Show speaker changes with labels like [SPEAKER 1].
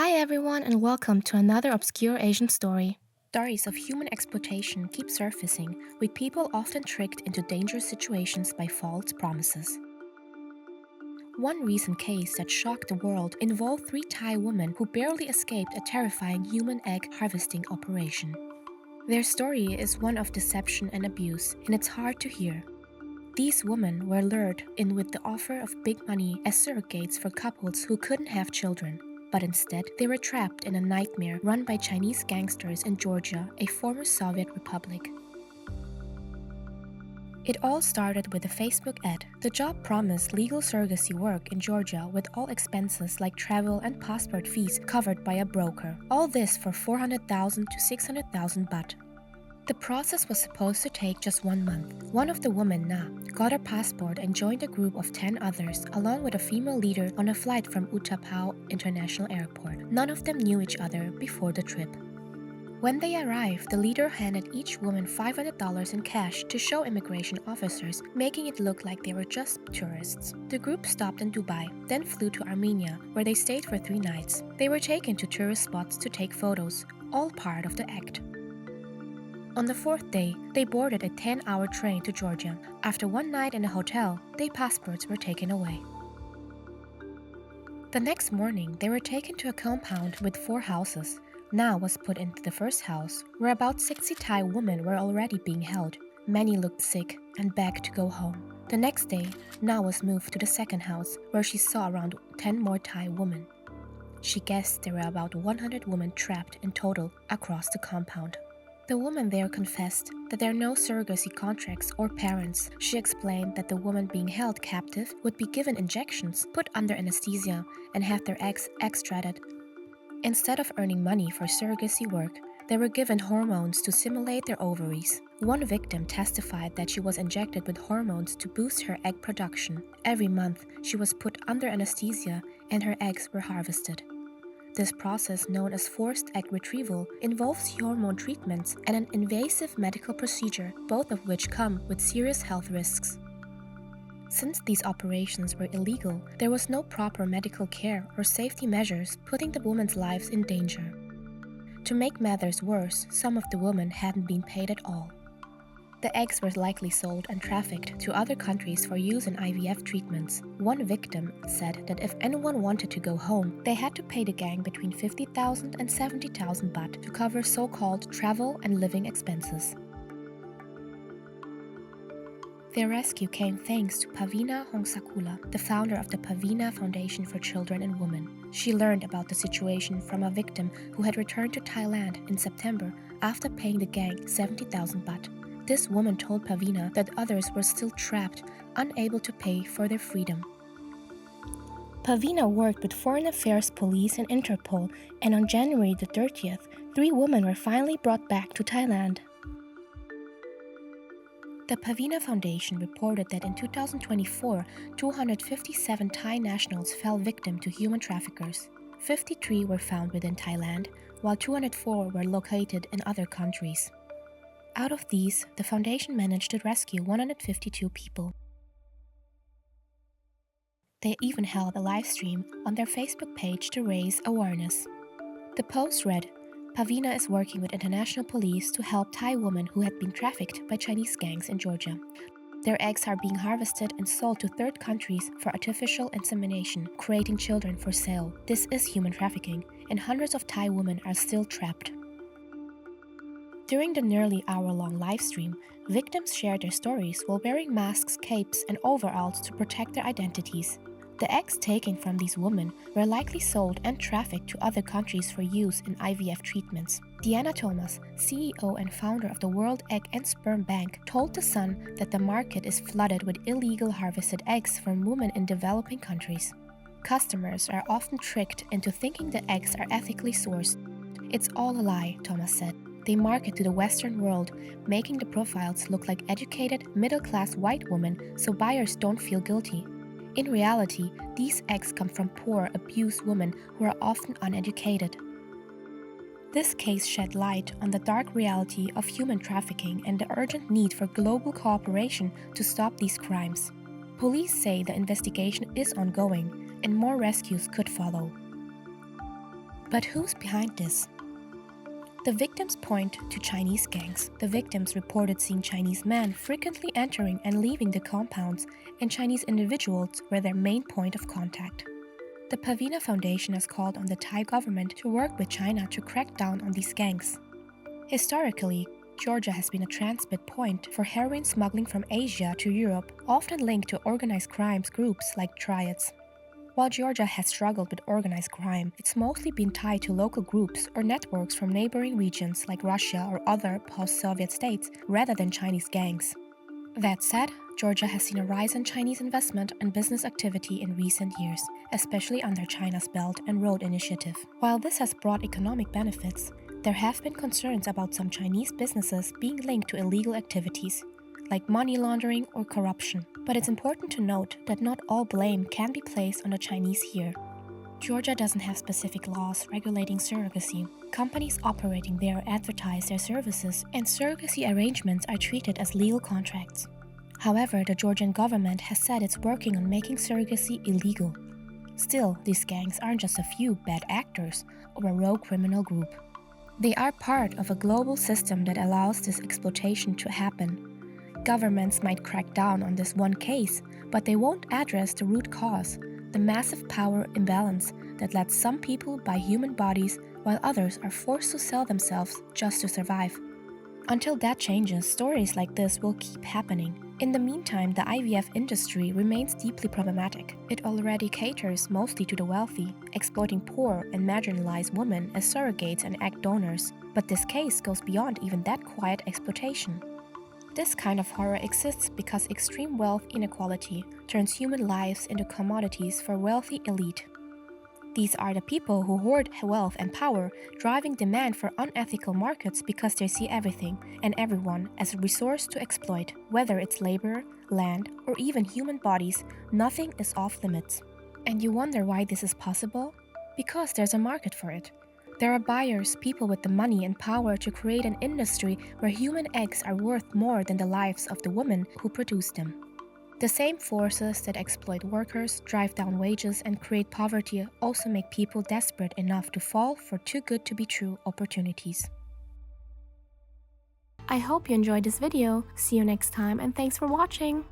[SPEAKER 1] Hi everyone and welcome to another obscure Asian story. Stories of human exploitation keep surfacing, with people often tricked into dangerous situations by false promises. One recent case that shocked the world involved three Thai women who barely escaped a terrifying human egg harvesting operation. Their story is one of deception and abuse, and it's hard to hear. These women were lured in with the offer of big money as surrogates for couples who couldn't have children. But instead, they were trapped in a nightmare run by Chinese gangsters in Georgia, a former Soviet republic. It all started with a Facebook ad. The job promised legal surrogacy work in Georgia with all expenses like travel and passport fees covered by a broker. All this for 400,000 to 600,000 baht. The process was supposed to take just 1 month. One of the women, Na, got her passport and joined a group of 10 others, along with a female leader on a flight from Utapao International Airport. None of them knew each other before the trip. When they arrived, the leader handed each woman $500 in cash to show immigration officers, making it look like they were just tourists. The group stopped in Dubai, then flew to Armenia, where they stayed for 3 nights. They were taken to tourist spots to take photos, all part of the act. On the 4th day, they boarded a 10-hour train to Georgia. After 1 night in a hotel, their passports were taken away. The next morning, they were taken to a compound with 4 houses. Na was put into the first house, where about 60 Thai women were already being held. Many looked sick and begged to go home. The next day, Na was moved to the second house, where she saw around 10 more Thai women. She guessed there were about 100 women trapped in total across the compound. The woman there confessed that there are no surrogacy contracts or parents. She explained that the women being held captive would be given injections, put under anesthesia, and have their eggs extracted. Instead of earning money for surrogacy work, they were given hormones to stimulate their ovaries. One victim testified that she was injected with hormones to boost her egg production. Every month, she was put under anesthesia and her eggs were harvested. This process, known as forced egg retrieval, involves hormone treatments and an invasive medical procedure, both of which come with serious health risks. Since these operations were illegal, there was no proper medical care or safety measures, putting the women's lives in danger. To make matters worse, some of the women hadn't been paid at all. The eggs were likely sold and trafficked to other countries for use in IVF treatments. One victim said that if anyone wanted to go home, they had to pay the gang between 50,000 and 70,000 baht to cover so-called travel and living expenses. Their rescue came thanks to Pavina Hongsakula, the founder of the Pavina Foundation for Children and Women. She learned about the situation from a victim who had returned to Thailand in September after paying the gang 70,000 baht. This woman told Pavina that others were still trapped, unable to pay for their freedom. Pavina worked with Foreign Affairs Police and Interpol, and on January the 30th, 3 women were finally brought back to Thailand. The Pavina Foundation reported that in 2024, 257 Thai nationals fell victim to human traffickers. 53 were found within Thailand, while 204 were located in other countries. Out of these, the foundation managed to rescue 152 people. They even held a live stream on their Facebook page to raise awareness. The post read, "Pavina is working with international police to help Thai women who had been trafficked by Chinese gangs in Georgia. Their eggs are being harvested and sold to third countries for artificial insemination, creating children for sale. This is human trafficking, and hundreds of Thai women are still trapped." During the nearly hour-long live stream, victims shared their stories while wearing masks, capes, and overalls to protect their identities. The eggs taken from these women were likely sold and trafficked to other countries for use in IVF treatments. Diana Thomas, CEO and founder of the World Egg and Sperm Bank, told The Sun that the market is flooded with illegal harvested eggs from women in developing countries. Customers are often tricked into thinking the eggs are ethically sourced. "It's all a lie," Thomas said. They market to the Western world, making the profiles look like educated, middle-class white women so buyers don't feel guilty. In reality, these eggs come from poor, abused women who are often uneducated. This case shed light on the dark reality of human trafficking and the urgent need for global cooperation to stop these crimes. Police say the investigation is ongoing and more rescues could follow. But who's behind this? The victims point to Chinese gangs. The victims reported seeing Chinese men frequently entering and leaving the compounds, and Chinese individuals were their main point of contact. The Pavina Foundation has called on the Thai government to work with China to crack down on these gangs. Historically, Georgia has been a transit point for heroin smuggling from Asia to Europe, often linked to organized crime groups like triads. While Georgia has struggled with organized crime, it's mostly been tied to local groups or networks from neighboring regions like Russia or other post-Soviet states rather than Chinese gangs. That said, Georgia has seen a rise in Chinese investment and business activity in recent years, especially under China's Belt and Road Initiative. While this has brought economic benefits, there have been concerns about some Chinese businesses being linked to illegal activities, like money laundering or corruption. But it's important to note that not all blame can be placed on the Chinese here. Georgia doesn't have specific laws regulating surrogacy. Companies operating there advertise their services, and surrogacy arrangements are treated as legal contracts. However, the Georgian government has said it's working on making surrogacy illegal. Still, these gangs aren't just a few bad actors or a rogue criminal group. They are part of a global system that allows this exploitation to happen. Governments might crack down on this one case, but they won't address the root cause, the massive power imbalance that lets some people buy human bodies while others are forced to sell themselves just to survive. Until that changes, stories like this will keep happening. In the meantime, the IVF industry remains deeply problematic. It already caters mostly to the wealthy, exploiting poor and marginalized women as surrogates and egg donors. But this case goes beyond even that quiet exploitation. This kind of horror exists because extreme wealth inequality turns human lives into commodities for wealthy elite. These are the people who hoard wealth and power, driving demand for unethical markets because they see everything and everyone as a resource to exploit. Whether it's labor, land, or even human bodies, nothing is off limits. And you wonder why this is possible? Because there's a market for it. There are buyers, people with the money and power to create an industry where human eggs are worth more than the lives of the women who produce them. The same forces that exploit workers, drive down wages, and create poverty also make people desperate enough to fall for too good to be true opportunities. I hope you enjoyed this video. See you next time, and thanks for watching!